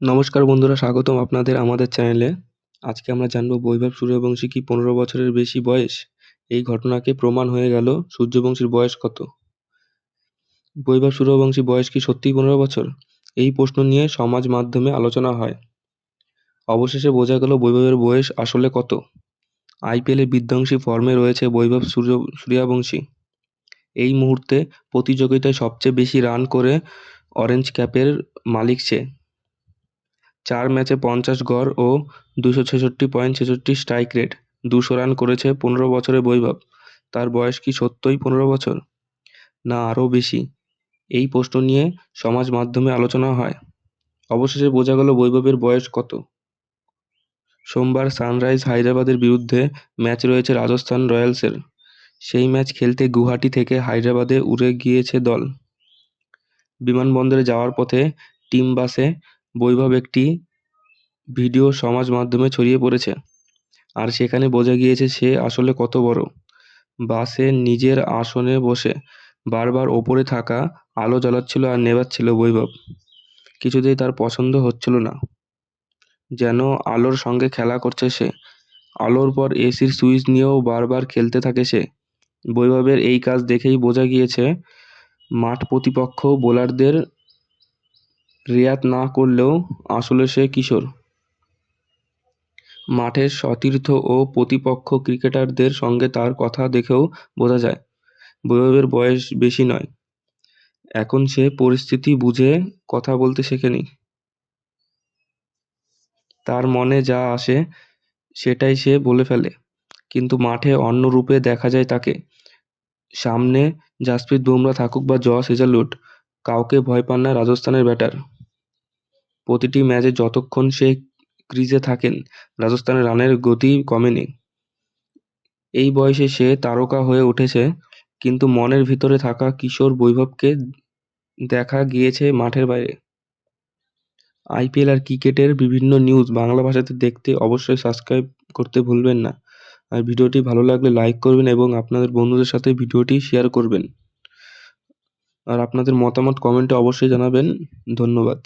নমস্কার বন্ধুরা, স্বাগতম আপনাদের আমাদের চ্যানেলে। আজকে আমরা জানবো বৈভব সূর্যবংশী কি 15 বছরের বেশি বয়স? এই ঘটনাকে প্রমাণ হয়ে গেল সূর্যবংশীর বয়স কত? বৈভব সূর্যবংশী বয়স কি সত্যিই 15 বছর? এই প্রশ্ন নিয়ে সমাজ মাধ্যমে আলোচনা হয়। অবশেষে বোঝা গেল বৈভবের বয়স আসলে কত। আইপিএলে বিধ্বংসী ফর্মে রয়েছে বৈভব সূর্যবংশী। এই মুহূর্তে প্রতিযোগিতায় সবচেয়ে বেশি রান করে অরেঞ্জ ক্যাপের মালিক সে। 4 ম্যাচে 50 গড় ও 266.66 স্ট্রাইক রেট। 200 রান করেছে 15 বছরের বৈভব। তার বয়স কি সত্যই 15 বছর? না আরও বেশি? এই প্রশ্ন নিয়ে সমাজ মাধ্যমে আলোচনা হয়। অবশেষে বোঝা গেল বৈভবের বয়স কত। সোমবার সানরাইজ হায়দ্রাবাদের বিরুদ্ধে ম্যাচ রয়েছে রাজস্থান রয়্যালসের। সেই ম্যাচ খেলতে গুয়াহাটি থেকে হায়দ্রাবাদে উড়ে গিয়েছে দল। বিমানবন্দরে যাওয়ার পথে টিম বাসে বৈভব একটি ভিডিও সমাজ মাধ্যমে ছড়িয়ে পড়েছে। আর সেখানে বোঝা গিয়েছে সে আসলে কত বড়। বাসে নিজের আসনে বসে বারবার ওপরে থাকা আলো জ্বালাচ্ছিল আর নেভাচ্ছিল বৈভব। কিছুতেই তার পছন্দ হচ্ছিল না। যেন আলোর সঙ্গে খেলা করছে সে। আলোর পর এসির সুইচ নিয়েও বারবার খেলতে থাকে সে। বৈভবের এই কাজ দেখেই বোঝা গিয়েছে মাঠ প্রতিপক্ষ বোলারদের রেয়াত না করলেও আসলে সে কিশোর। মাঠের সতীর্থ ও প্রতিপক্ষ ক্রিকেটারদের সঙ্গে তার কথা দেখেও বোঝা যায় বৈভবের বয়স বেশি নয়। এখন সে পরিস্থিতি বুঝে কথা বলতে শেখেনি। তার মনে যা আসে সেটাই সে বলে ফেলে। কিন্তু মাঠে অন্য রূপে দেখা যায় তাকে। সামনে জাসপ্রীত বুমরা থাকুক বা জস হেজলউড, কাউকে ভয় পান না রাজস্থানের ব্যাটার। প্রতিটি ম্যাচে যতক্ষণ সে ক্রিজে থাকেন রাজস্থানের রানের গতি কমেনি। এই বয়সে সে তারকা হয়ে উঠেছে, কিন্তু মনের ভিতরে থাকা কিশোর বৈভবকে দেখা গিয়েছে মাঠের বাইরে। আইপিএল আর ক্রিকেটের বিভিন্ন নিউজ বাংলা ভাষাতে দেখতে অবশ্যই সাবস্ক্রাইব করতে ভুলবেন না। আর ভিডিওটি ভালো লাগলে লাইক করবেন এবং আপনাদের বন্ধুদের সাথে ভিডিওটি শেয়ার করবেন। আর আপনাদের মতামত কমেন্টে অবশ্যই জানাবেন। ধন্যবাদ।